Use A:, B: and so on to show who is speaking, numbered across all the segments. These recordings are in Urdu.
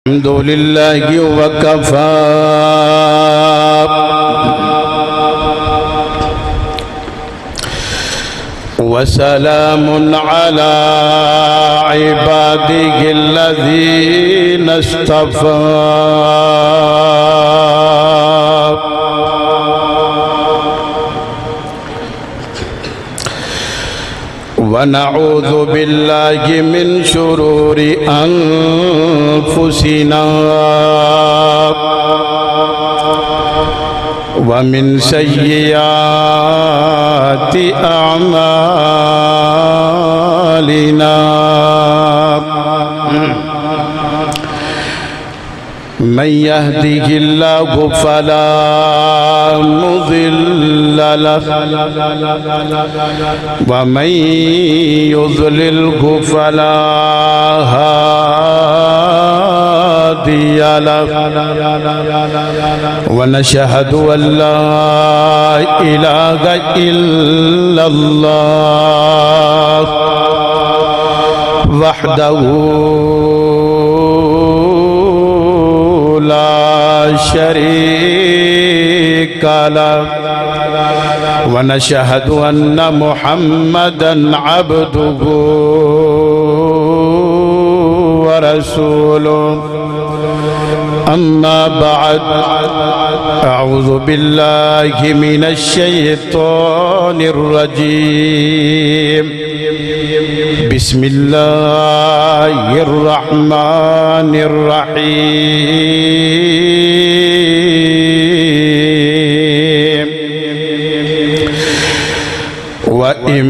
A: الحمد لله وكفى وسلام على عباده الذين اصطفى ونعوذ بالله من شرور أنفسنا ومن سيئات أعمالنا من يهده الله فلا مضل له ومن يضلله فلا هادي له ونشهد أن لا إله إلا الله وحده لا شريك له ونشهد أن محمدًا عبده ورسوله أما بعد أعوذ بالله من الشيطان الرجيم بسم الله الرحمن الرحيم وإن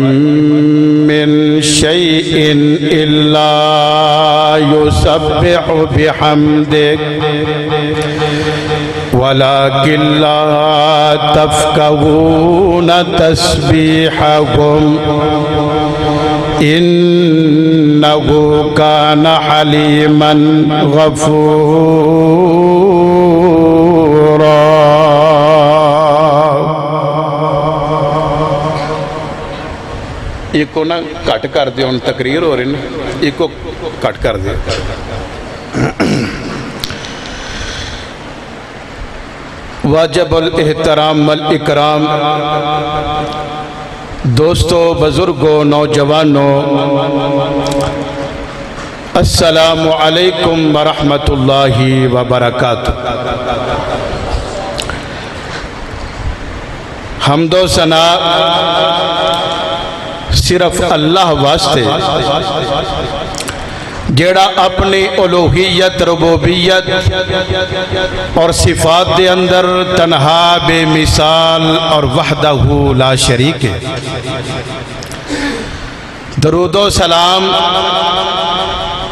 A: من شيء إلا يسبح بحمدك ولكن لا تفقهون تسبيحهم إنه كان حليما غفورا ایک کو نا کٹ کر دے ان تقریر ہو رہی نا ایک کو کٹ کر دے واجب الاحترام والاکرام دوستو بزرگوں نوجوانوں السلام علیکم ورحمۃ اللہ وبرکاتہ حمد و ثنا صرف اللہ واسطے جیڑا اپنی الوہیت ربوبیت اور صفات دے اندر تنہا بے مثال اور وحدہ لا شریک ہے درود و سلام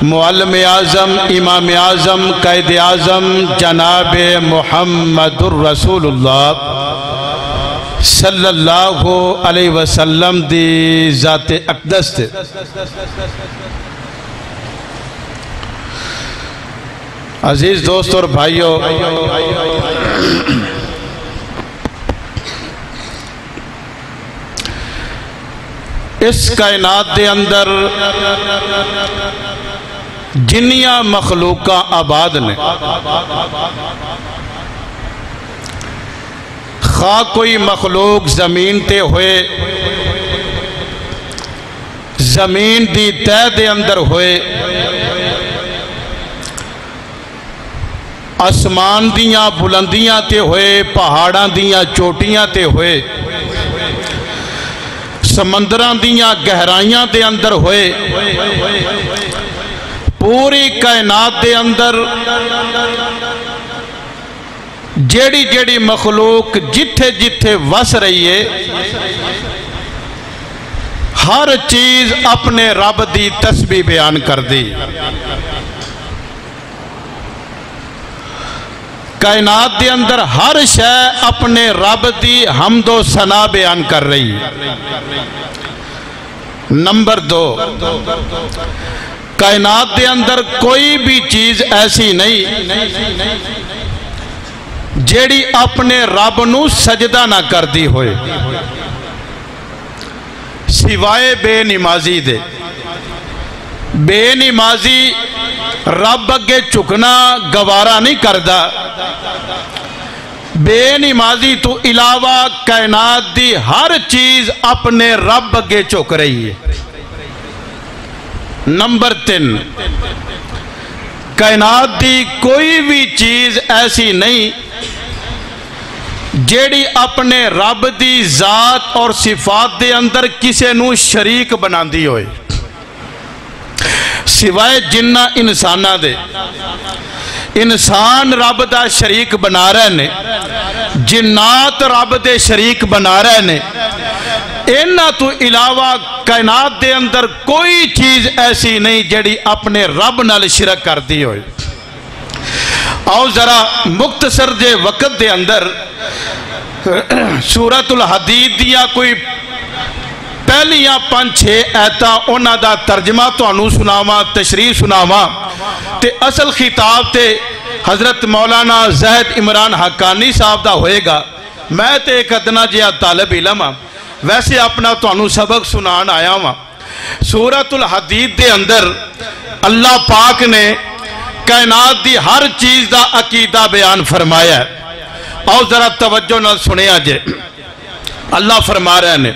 A: معلم اعظم امام اعظم قائد اعظم جناب محمد الرسول اللہ صلی اللہ علیہ وسلم دی ذات اقدس تے عزیز دوست اور بھائیو اس کائنات دے اندر جنیاں مخلوقاں آباد نے خواہ کوئی مخلوق زمین تے ہوئے زمین دی تہ دے اندر ہوئے آسمان دیاں بلندیاں تے ہوئے پہاڑاں دیاں چوٹیاں تے ہوئے سمندراں دیاں گہرائیاں دے اندر ہوئے پوری کائنات دے اندر جیڑی جیڑی مخلوق جتھے جتھے وس رہی ہے ہر چیز اپنے رب دی تسبیح بیان کر دی کائنات دے اندر ہر شے اپنے رب دی حمد و ثنا بیان کر رہی نمبر 2 کائنات دے اندر کوئی بھی چیز ایسی نہیں جیڑی اپنے رب نو سجدہ نہ کر دی ہوئے سوائے بے نمازی دے بے نمازی رب اگے چکنا گوارا نہیں کردا، بے نمازی تو علاوہ کائنات دی ہر چیز اپنے رب اگے چک رہی ہے۔ نمبر 3، کائنات دی کوئی بھی چیز ایسی نہیں جیڑی اپنے رب دی ذات اور صفات دے اندر کسے نو شریک بنا دی ہوئے، سوائے جنہ انسانہ دے۔ انسان رب دا شریک بنا رہے نے، جنات رب دے شریک بنا رہے نے، انہاں تو علاوہ کائنات دے اندر کوئی چیز ایسی نہیں جیڑی اپنے رب نال شرک کر دی ہوئے۔ آؤ ذرا مختصر جے وقت دے اندر سورۃ الحدید دیا کوئی پہلیاں 5-6 ایتاں انہاں دا ترجمہ تو انہوں سناواں، تشریح سناواں، تے اصل خطاب تے حضرت مولانا زہد عمران حقانی صاحب دا ہوئے گا۔ میں تے ایک ادنا جیا طالب علم ہاں، ویسے اپنا تو انہوں سبق سنان آیا ہاں۔ سورۃ الحدید دے اندر اللہ پاک نے کائنات دی ہر چیز دا عقیدہ بیان فرمایا ہے۔ آؤ ذرا توجہ نہ سنے آجے، اللہ فرما رہے ہیں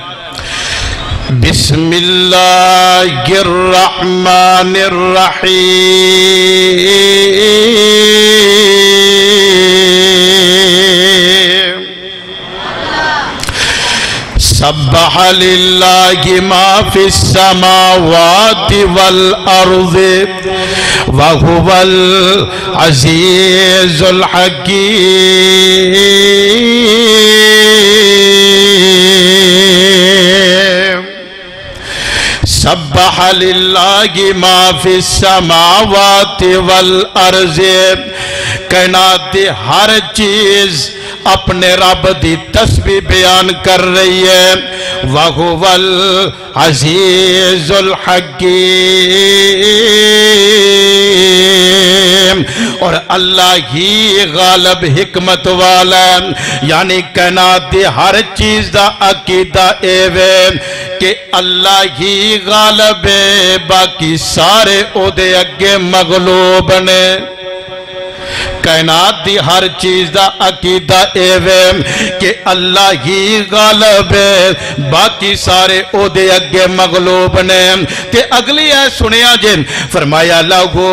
A: بسم اللہ الرحمن الرحیم سبح للہ ما فی السماوات والارض وهو العزیز الحکیم سبح للہ ما فی السماوات والارض، کائنات دی ہر چیز اپنے رب دی تسبیح بیان کر رہی ہے۔ وَهُوَ الْعَزِيزُ الْحَكِيمُ، اور اللہ ہی غالب حکمت والا ہے۔ یعنی کائنات دی ہر چیز دا عقیدہ ایوے کہ اللہ ہی غالب ہے، باقی سارے او دے اگے مغلوب نے۔ کائنات دی ہر چیز دا عقیدہ ایوے کہ اللہ ہی غالب ہے، باقی سارے او دے اگے مغلوب نے۔ تے اگلی ہے سنیا جن فرمایا لہو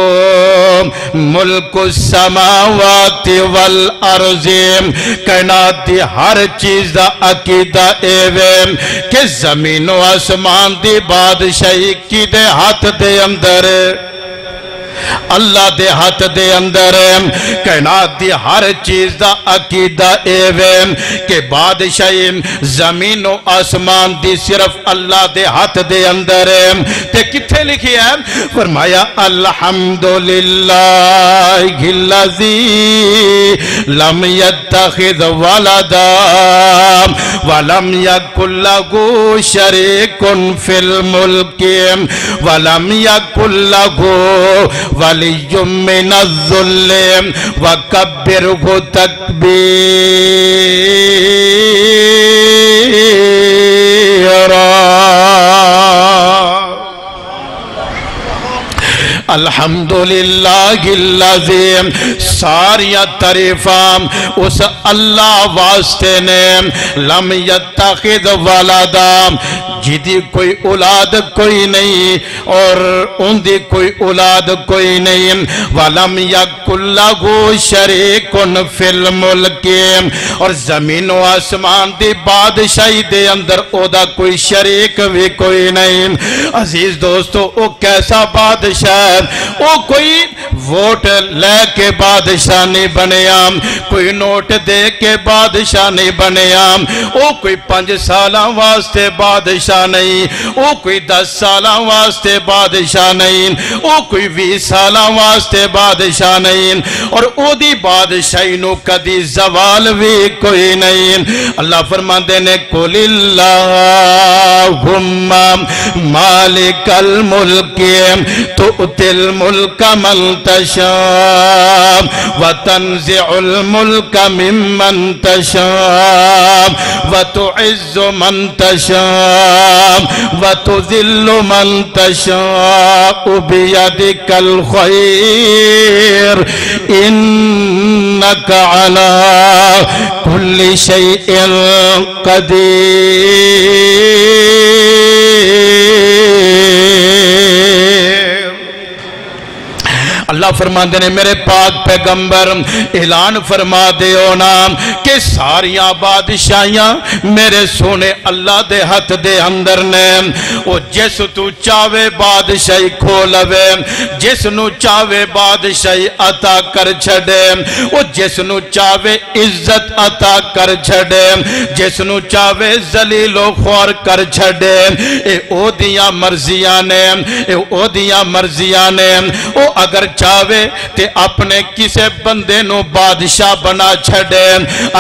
A: ملک السماوات والارض، کائنات دی ہر چیز دا عقیدہ ایوے کہ زمین و آسمان دی بادشاہی کی دے ہاتھ دے اندر، اللہ دے ہاتھ دے اندر۔ کائنات دی ہر چیز دا عقیدہ ایوے کہ بادشاہی زمین و آسمان دی صرف اللہ دے ہاتھ دے اندر۔ تے کتھے لکھی ہے؟ فرمایا الحمدللہ الذی لم یتخذ ولدا ولم یکن لہ شریک فی الملک ولم یکن لہ ولی من الذل وکبرہ تکبیرا۔ الحمدللہ الذی، ساریاں تعریفاں اس اللہ واسطے نے، لم یتخذ ولدا، جدی کوئی اولاد کوئی نہیں اور ان دی کوئی اولاد کوئی نہیں، وَلَمْ يَكُنْ لَهُ شَرِيكٌ فِي الْمُلْكِ، اور زمین و آسمان دی بادشاہی دے اندر او دا کوئی شریک بھی کوئی نہیں۔ عزیز دوستو، او کیسا بادشاہ ہے؟ او کوئی ووٹ لے کے بادشاہ نہیں بنیا، کوئی نوٹ دے کے بادشاہ نہیں بنیا، او کوئی 5 سالاں واسطے بادشاہ نہیں، او کوئی 10 سالاں واسطے بادشاہ نہیں، او کوئی 20 سالاں واسطے بادشاہ نہیں، اور او دی بادشاہی نو کدی زوال بھی کوئی نہیں۔ اللہ فرماندے نے قُلِ اللہم مالک الملک تؤتی الملک من تشاء وتنزع الملك ممن تشاء وتعز من تشاء وتذل من تشاء بيدك الخير إنك على كل شيء قدير۔ اللہ فرماندے نے میرے پاک پیغمبر اعلان فرما دے ہونا کہ ساریاں بادشاہیاں میرے سونے اللہ دے ہاتھ دے اندر نے۔ او جس تو چاہے بادشاہی کھولوے، جس نو چاہے بادشاہی عطا کر چھڑے، او جس نو چاہے عزت عطا کر چھڑے، جس نو چاہے ذلیل و خوار کر چھڑے۔ اے او دیاں مرضیاں نے، اے او دیاں مرضیاں نے۔ او اگر چاہے تے اپنے کسے بندے نو بادشاہ بنا چھڑے،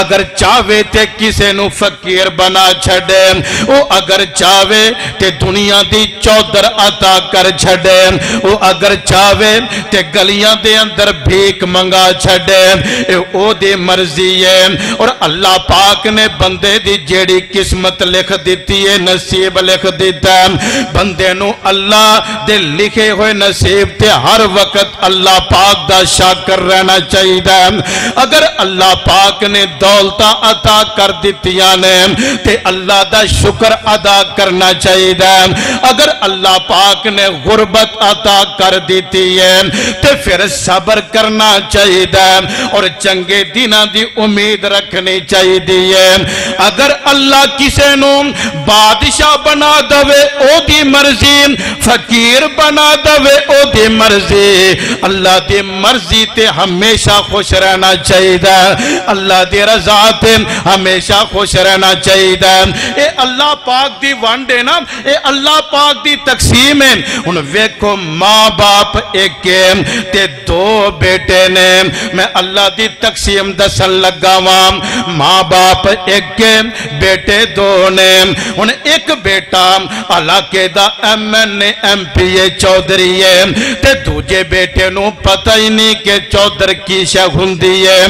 A: اگر چاہے تے کسے نو فقیر بنا چھڑے، او اگر چاہے تے دنیا دی چودر عطا کر چھڑے، او اگر چاہے تے گلیاں دے اندر بھیک منگا چھڑے، او دے مرضی ہے۔ اور اللہ پاک نے بندے دی جیڑی قسمت لکھ دیتی ہے، نصیب لکھ دیتا ہے، بندے نو اللہ دے لکھے ہوئے نصیب تے ہر وقت اللہ پاک دا شاکر رہنا چاہیے۔ اگر اللہ پاک نے دولتہ عطا کر دیتیاں نے تے اللہ دا شکر ادا کرنا چاہیے۔ اگر اللہ پاک نے غربت عطا کر دیتی ہے تے پھر صبر کرنا چاہیے اور چنگے دنوں دی امید رکھنی چاہیے۔ اگر اللہ کسے نو بادشاہ بنا دوے او دی مرضی، فقیر بنا دوے او دی مرضی، اللہ دی مرضی تے ہمیشہ خوش رہنا چاہیے، اللہ دی رضا تے ہمیشہ خوش رہنا چاہیے۔ اے اللہ پاک دی وانڈے نا، اے اللہ پاک دی تقسیم ہے۔ ان ویکھو ماں باپ ایک تے دو بیٹے نے، میں اللہ دی تقسیم دسن لگا وام۔ ماں باپ ایک بیٹے دو نے، ان ایک بیٹا علاقے دا MP چودھری ہے تے دوجے بیٹے نو پتہ ہی نہیں کہ چودھر کی شے ہوندی ہے۔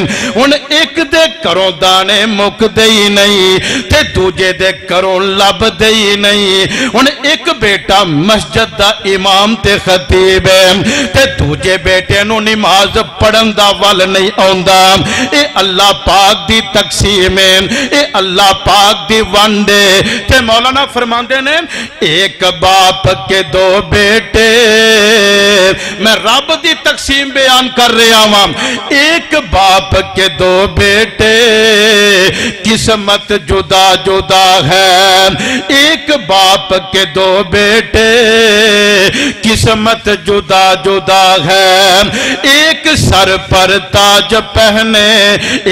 A: ان ایک دے کروں دانے مک دے ہی نہیں تے دوجے دے کروں لب دے ہی نہیں۔ ان ایک بیٹا مسجد دا امام تے خطیب ہے تے دوجے بیٹے نو نماز پڑھن دا وال نہیں آندا۔ اے اللہ پاک دی تقسیم ہے، اے اللہ پاک دی وانڈے تے مولانا فرماندے نے ایک باپ کے دو بیٹے، میں رب دی تقسیم بیان کر رہا ہوں۔ ایک باپ کے دو بیٹے قسمت جدا جدا ہے، ایک باپ کے دو بیٹے قسمت جدا جدا ہے، ایک سر پر تاج پہنے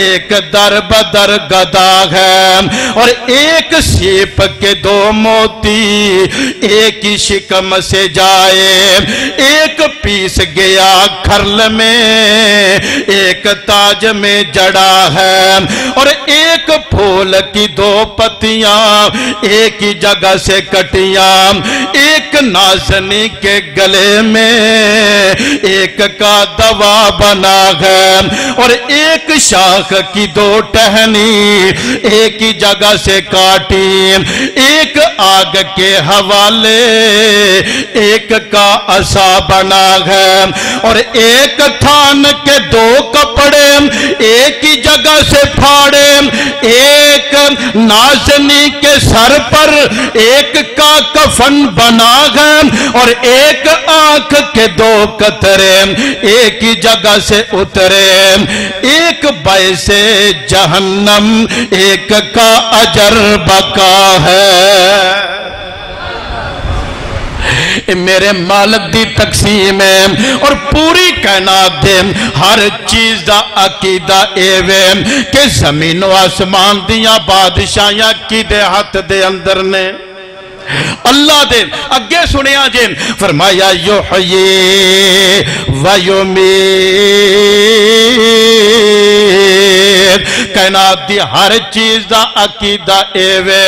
A: ایک در بدر گدا ہے، اور ایک سیپ کے دو موتی ایک ہی شکم سے جائے، ایک پیس گیا کھرل میں ایک تاج میں جڑا ہے، اور ایک پھول کی دو پتیاں ایک ہی جگہ سے کٹیاں، ایک نازنی کے گلے میں ایک کا دوا بنا ہے، اور ایک شاخ کی دو ٹہنی ایک ہی جگہ سے کاٹی، ایک آگ کے حوالے ایک کا عصا بنا ہے، اور ایک تھان کے دو کپڑے ایک ہی جگہ سے پھاڑے، ایک نازنی کے سر پر ایک کا کفن بنا ہے، اور ایک آنکھ کے دو قطرے ایک ہی جگہ سے اترے، ایک باعث جہنم ایک کا اجر بقا ہے۔ میرے مالک دی تقسیم ہے، اور پوری کائنات دے ہر چیز دا عقیدہ ایوے کہ زمین و آسمان دیاں بادشاہیاں کی دے ہاتھ دے اندر نے۔ اللہ دے اگے سنیا جے فرمایا یحیی و یمیت، کائنات دی ہر چیز دا عقیدہ ایوے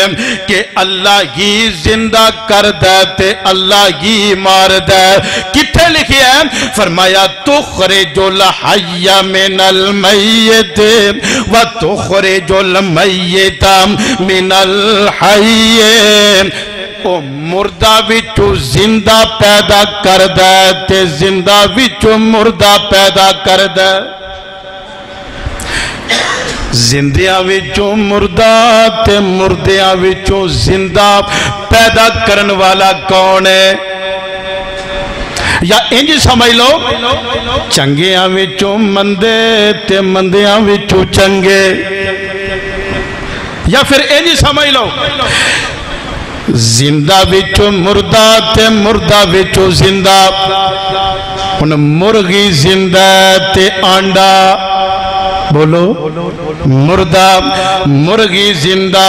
A: کہ اللہ ہی زندہ کر دے تے اللہ ہی مار دے۔ کتھے لکھی ہے فرمایا تخرج الحی من المیت و تخرج المیت من الحی او مردہ وچوں زندہ پیدا کردہ تے زندہ وچوں مردہ پیدا کردہ زندیاں وچوں مردہ تے مردیاں وچوں زندہ پیدا کرن والا کون ہے یا انج سمجھ لو چنگیاں وچوں مندے تے مندیاں وچوں چنگے یا پھر انج سمجھ لو زندہ وچوں مردہ تے مردہ وچوں زندہ ان مرغی زندہ تے آنڈا بولو مردہ مرغی زندہ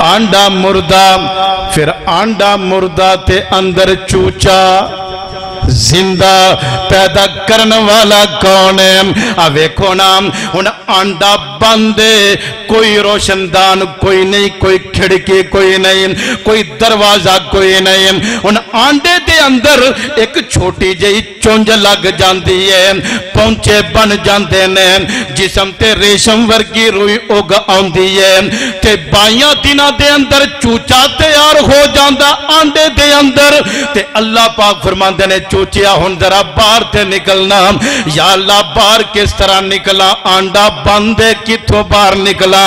A: آنڈا مردہ پھر آنڈا مردہ تے اندر چوچا زندہ پیدا کرنے والا کون ہے ویکھو نام ان آنڈا بندے کوئی روشندان کوئی نہیں کوئی کھڑکی کوئی نہیں کوئی دروازہ کوئی نہیں ان آنڈے دے اندر ایک چھوٹی جئی چونج لگ جاندی ہے پہنچے بن جاندے نے جسم تے ریشم ورگی روئی اگ آندی ہے تے بائیاں دنہ دے اندر چوچا تیار ہو جاندہ آنڈے دے اندر تے اللہ پاک فرماندے نے چوچیا ہن ذرا باہر تے نکلنا یا اللہ باہر کس طرح نکلا آنڈا بندے کتھوں باہر نکلا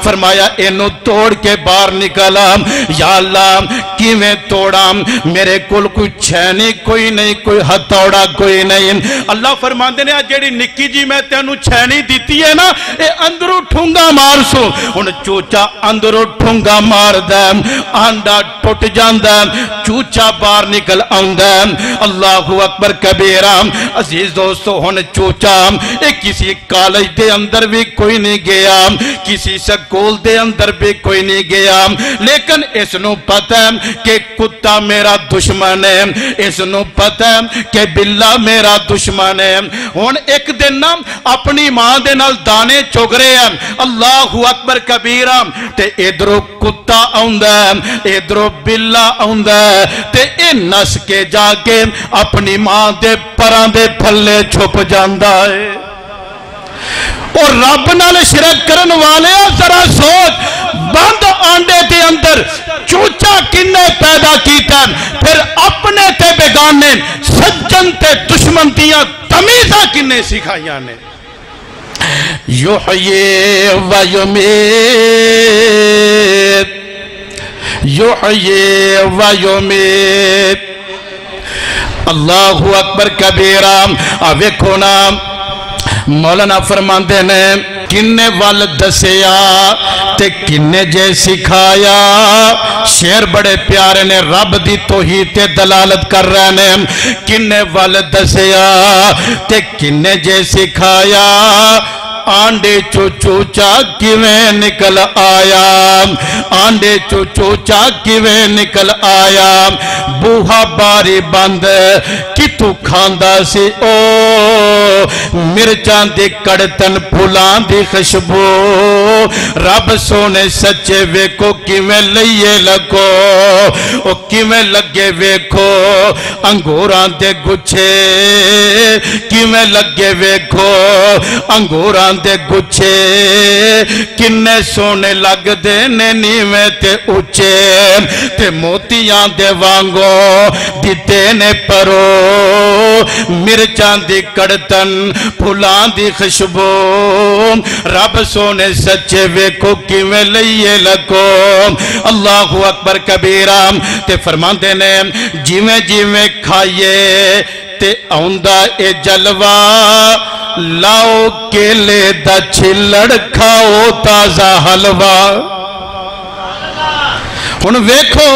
A: فرمایا اینو توڑ کے باہر نکلا یا اللہ کیویں توڑا میرے کل کوئی چھینی کوئی نہیں کوئی ہتھوڑا کوئی نہیں اللہ فرماندے نے جیڑی نکی جی میں تینو چھینی دیتی ہے نا اے اندروں ٹھونگا مار سو ان چوچا اندروں ٹھونگا مار دے آنڈا ٹوٹ جاندے چوچا باہر نکل آندے اللہ اکبر کبیرہ عزیز دوستو ہن چوچا ایک کسی کالج دے اندر بھی کوئی نہیں گیا کسی سکول دے اندر بھی کوئی نہیں گیا لیکن اس نو پتہ ہے کہ کتا میرا دشمن ہے اس نو پتہ ہے کہ بلہ میرا دشمن ہے ہن ایک دن نا اپنی ماں دے نال دانے چگ رہے ہیں اللہ اکبر کبیرہ تے ادھرو کتا آندہ ہے ادھرو بلہ آندہ ہے تے اے نس کے جا کے اپنی ماں دے پران دے پھلے چھپ جاندہ ہے اور رب نال شرک کرن والے ذرا سوچ بند آنڈے دے اندر چوچا کنے پیدا کیتا پھر اپنے تے بیگانے سجن تے دشمن دیا تمیزہ کنے سکھائیاں نے یحیی و یمیت یحیی و یمیت اللہ اکبر کبیرہ ویکھو نام مولانا فرماندے نے کنے وال دسیا تے کنے جے سکھایا شعر بڑے پیارے نے رب دی توحید تے دلالت کر رہے نے کنے وال دسیا تے کنے جے سکھایا آنڈے چو چوچا کیویں نکل آیا آنڈے چو چوچا کیویں نکل آیا بوہا باری بند کتو کھاندا سی او مرچان دی کڑتن پھولان دی خشبو رب سونے سچے ویکھو کیویں لئیے لگو او کیویں لگے ویکھو انگوران دے گچھے کیویں لگے ویکھو انگوران دے گچھے کنے سونے لگ دے نیویں تے اچھے تے موتیاں دے وانگو دیتے نے پرو مرچان دی کڑتن پھولان دی خشبو رب سونے سچے ویکھو کیویں لئیے لگو اللہ اکبر کبیرہ تے فرماندے نے جیویں جیویں کھائیے تے آندہ اے جلوہ لاؤ کیلے دا چھلڑ کھاؤ تازہ حلوہ ہن ویکھو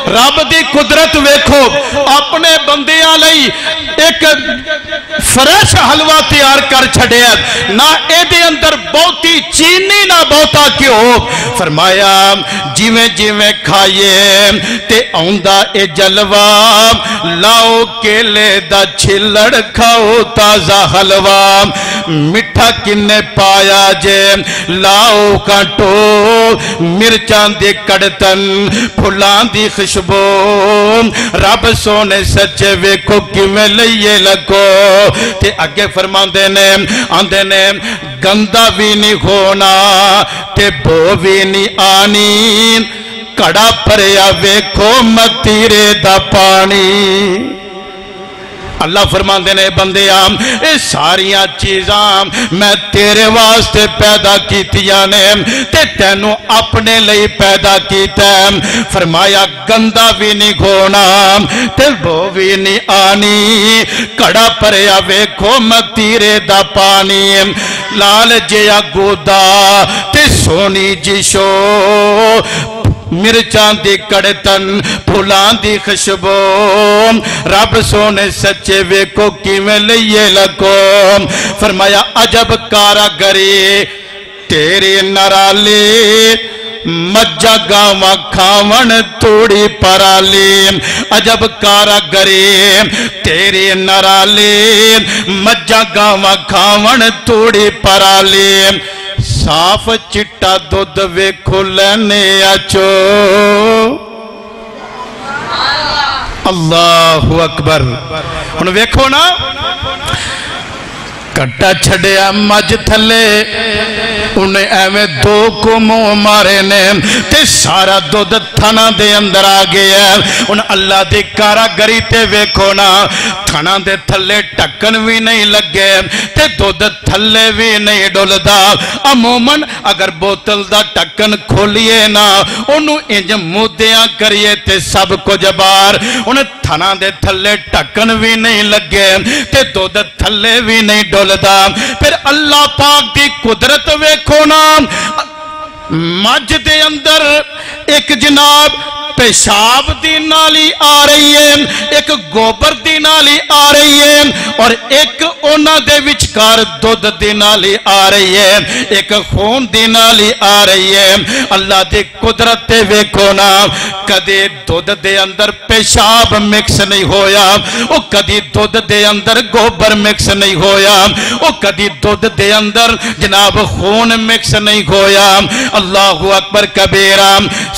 A: رب دی قدرت ویکھو اپنے بندیاں لئی ایک فریش حلوہ تیار کر چھڑے نہ اے دے اندر بہتی چینی نہ بہتا کیوں فرمایا جیویں جیویں کھائیے تے آندہ اے جلوہ لاؤ لاؤ کیلے دا چھلڑ کھاؤ تازہ حلوہ مٹھا کنے پایا جے لاؤ کانٹو مرچان دی کڑتن پھلان دی خوشبو رب سونے سچے ویکھو کیویں لئیے لگو تے اگے فرماندے نے آندے نے گندا بھی نہیں ہونا تے بو بھی نہیں آنی کڑا پریا ویکھو متیرے دا پانی اللہ فرماندے نے بندیاں اے ساریاں چیزاں میں تیرے واسطے پیدا کیتیاں نے تے تینوں اپنے لئی پیدا کیتا ہے فرمایا گندا بھی نہیں گھونا تے بو بھی نہیں آنی کڑا پریا ویکھو متیرے دا پانی لال جیا گودا تے سونی جشو مرچان دی کڑتن پھولان دی خوشبو رب سونے سچے ویکھو کیویں لئیے لگو فرمایا عجب کاراگری تیری نرالی مجھا گاواں کھاون توڑی پرالی عجب کاراگری تیری نرالی مجھا گاواں کھاون توڑی پرالی صاف چٹا دودھ ویکھو لینے اچو اللہ اکبر انہوں ویکھو نا کٹا چھڑیا مجھ تھلے انہیں ایویں دو کو منہ مارے نے تے سارا دودھ تھنا دے اندر آگیا انہیں اللہ دی کاراگری تے ویکھو نا تھنا دے تھلے ٹکن بھی نہیں لگے تے دودھ تھلے بھی نہیں ڈولدا عموماً اگر بوتل دا ٹکن کھولیے نا انہوں انج مودیاں کریے تے سب کو جبار انہیں تھنا دے تھلے ٹکن بھی نہیں لگے تے دودھ تھلے بھی نہیں ڈولدا پھر اللہ پاک دی قدرت ویکھو نا مجھ دے اندر ایک جناب پیشاب دی نالی آ رہی ہے ایک گوبر دی نالی آ رہی ہے اور ایک اونا دے وچکار دودھ دی نالی آ رہی ہے ایک خون دی نالی آ رہی ہے اللہ دے قدرت تے ویکھو نا کدی دودھ دے اندر پیشاب مکس نہیں ہویا او کدی دودھ دے اندر گوبر مکس نہیں ہویا او کدی دودھ دے اندر جناب خون مکس نہیں ہویا اللہ اکبر کبیرہ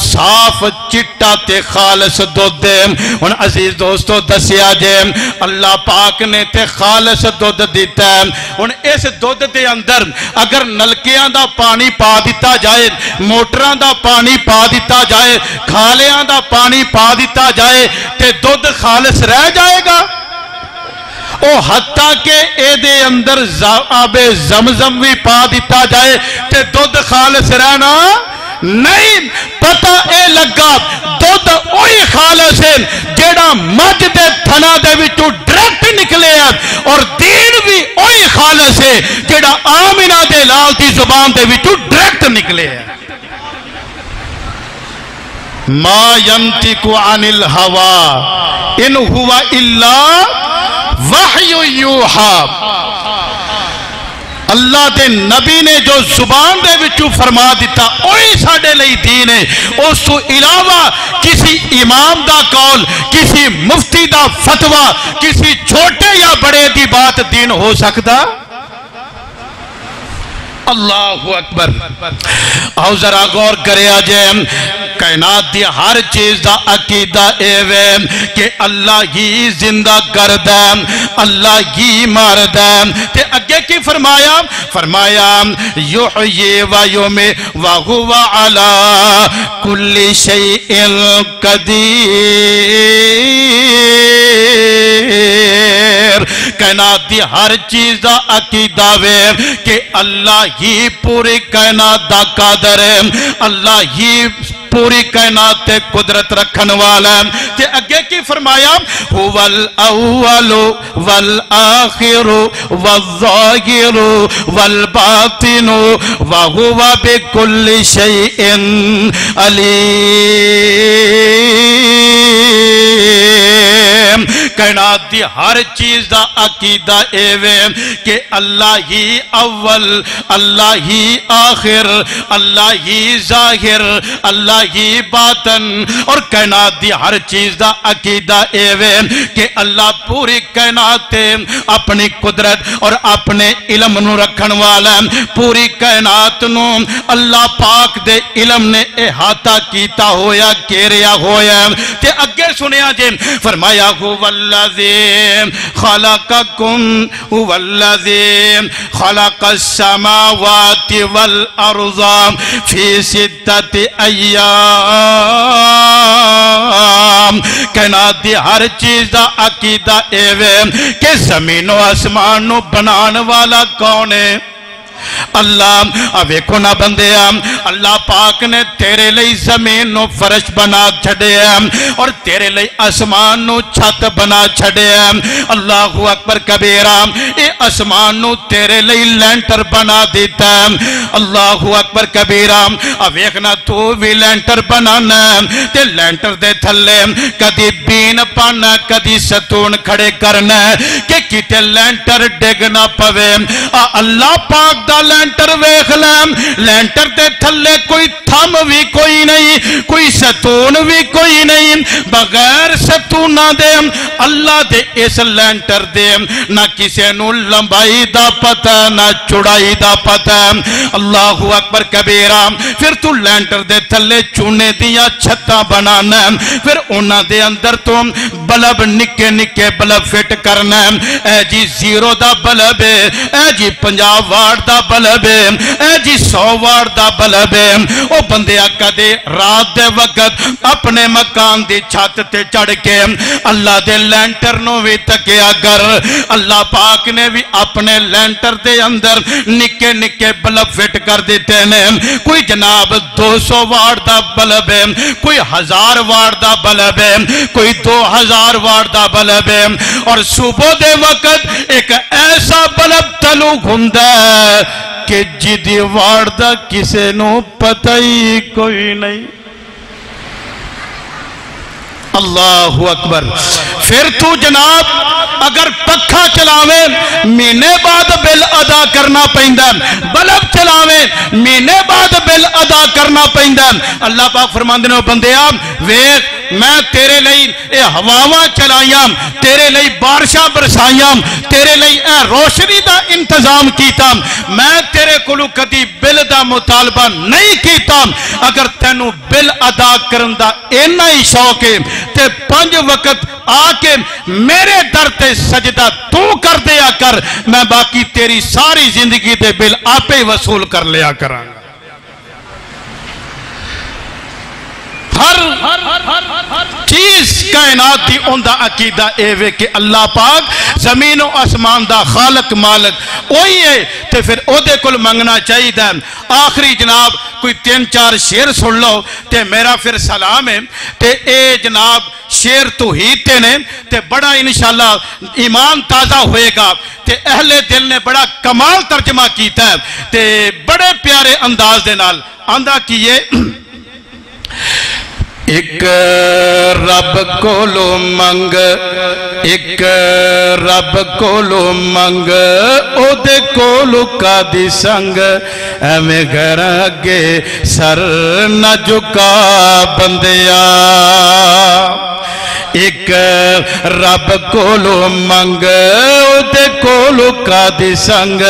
A: صاف چٹا تے خالص دودھ دے ان عزیز دوستو دسیا جے اللہ پاک نے تے خالص دودھ دیتا ہے ان اس دودھ دے اندر اگر نلکیاں دا پانی پا دیتا جائے موٹران دا پانی پا دیتا جائے کھالیاں دا پانی پا دیتا جائے تے دودھ خالص رہ جائے گا او حتیٰ کہ اے دے اندر آب زمزم بھی پا دیتا جائے تے دودھ خالص رہنا نہیں پتہ اے لگا دودھ اوہی خالص ہے جیڑا مجھ دے تھنا دے وچوں ڈریکٹ نکلے ہیں اور دین بھی اوہی خالص ہے جیڑا آمینہ دے لال دی زبان دے وچوں ڈریکٹ نکلے ہیں ما ینطق عن الہوا ان ہوا الا وحی یوحا اللہ دے نبی نے جو زبان دے وچوں فرما دیتا اوہی ساڑے لئی دین ہے اس تو علاوہ کسی امام دا قول کسی مفتی دا فتوہ کسی چھوٹے یا بڑے دی بات دین ہو سکتا اللہ اکبر آؤ ذرا غور کرے آجے کائنات دی ہر چیز دا عقیدہ ایوے کہ اللہ ہی زندہ کردہ اللہ ہی ماردہ تے اگے کی فرمایا یحیی و یومی وہو علی کل شیء قدیر کائنات دی ہر چیز دا عقیدہ وے کہ اللہ ہی پوری کائنات دا قادر ہے اللہ ہی پوری کائنات تے قدرت رکھن والا ہے کہ اگے کی فرمایا هو الاول والآخر والظاہر والباطن وهو بكل شيء علیم کائنات دی ہر چیز دا عقیدہ ایوے کہ اللہ ہی اول اللہ ہی آخر اللہ ہی ظاہر اللہ ظاہی باطن اور کائنات دی ہر چیز دا عقیدہ ایوے کہ اللہ پوری کائنات تے اپنی قدرت اور اپنے علم نو رکھن والا پوری کائنات نو اللہ پاک دے علم نے احاطہ کیتا ہویا کیریا ہویا تے اگے سنیا جے فرمایا هو الذی خلقکم هو الذی خلق السماوات والارض فی ستۃ ایام کائنات دی ہر چیز دا عقیدہ ایوے کہ زمین و آسمان نو بنان والا کون ہے اللہ ویکھو نہ بندیا اللہ پاک نے تیرے لئی زمین نو فرش بنا چھڑے اور تیرے لئی آسمان نو چھت بنا چھڑے اللہ اکبر کبیرہ اے آسمان نو تیرے لئی لینٹر بنا دیتا اللہ اکبر کبیرہ ویکھنا تو بھی لینٹر بنانا تے لینٹر دے تھلے کدی بین پانا کدی ستون کھڑے کرنا کہ کتے لینٹر ڈگنا پوے اللہ پاک دا لینٹر ویکھ لیں لینٹر دے تھلے کوئی تھم بھی کوئی نہیں کوئی ستون بھی کوئی نہیں بغیر ستونہ دے اللہ دے اس لینٹر دے نہ کسے نو لمبائی دا پتہ نہ چڑائی دا پتہ اللہ اکبر کبیرہ پھر تو لینٹر دے تھلے چونے دیا چھتا بنانا پھر انہ دے اندر تو بلب نکے نکے بلب فٹ کرنا اے جی 0 دا بلب ہے اے جی 50 واٹ دا بلب ہے اے جی 100 واٹ دا بلب ہے او بندے آقا دے رات دے وقت اپنے مکان دی چھت تے چڑھ کے اللہ دے لینٹر نو بھی تکیا کر اللہ پاک نے بھی اپنے لینٹر دے اندر نکے نکے بلب فٹ کر دیتے ہیں کوئی جناب 200 واٹ دا بلب ہے کوئی 1000 واٹ دا بلب ہے کوئی 2000 واٹ دا بلب ہے اور صبح دے وقت ایک ایسا بلب تلو گھندا ہے کہ جدی واٹ دا کسے نو پتہ ہی کوئی نہیں اللہ اکبر پھر تو جناب اگر پکھا چلاویں مہینے بعد بل ادا کرنا پہندا بلب چلاویں مہینے بعد بل ادا کرنا پہندا اللہ پاک فرماندے نے بندیا ویکھ میں تیرے لئی اے ہواواں چلائیاں تیرے لئی بارشاں برسائیاں تیرے لئی اے روشنی دا انتظام کیتا میں تیرے کولو کدی بل دا مطالبہ نہیں کیتا اگر تینو بل ادا کرن دا اینا ہی شوق ہے تے 5 وقت آ کے میرے در تے سجدہ تو کر دیا کر میں باقی تیری ساری زندگی دے بل آپے وصول کر لیا کرانگا ہر چیز کائنات دی اندہ عقیدہ ایوے کہ اللہ پاک زمین و آسمان دا خالق مالک وہی ہے تے پھر او دے کل منگنا چاہی دا آخری جناب کوئی 3-4 شیر سن لو تے میرا پھر سلام ہے تے اے جناب شیر توحید نے تے بڑا انشاءاللہ ایمان تازہ ہوئے گا تے اہل دل نے بڑا کمال ترجمہ کیتا ہے تے بڑے پیارے انداز دے نال آندہ کیے ایک رب کولو منگ ایک رب کولو منگ او دے کولو کا دی سنگ ایمیں گھر اگے سر نہ جھکا بندیا ایک رب کولو منگ او دے کولو کا دی سنگ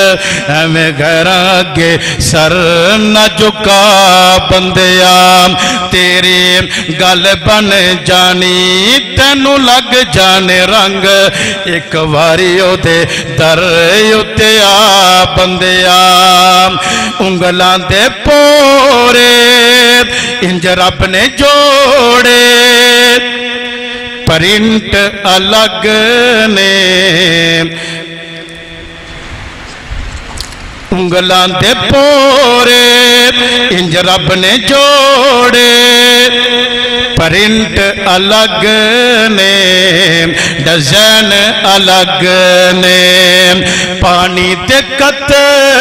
A: ایمیں گھر اگے سر نہ جھکا بندیا تیرے گل بن جانی تینو لگ جانے رنگ ایک واری او دے در اتے آ بندیا انگلان دے پورے انج رب نے جوڑے پرنٹ الگ نے انگلان دے پورے انج رب نے جوڑے پرنٹ الگ نے ڈیزائن الگ نے پانی تے قطرے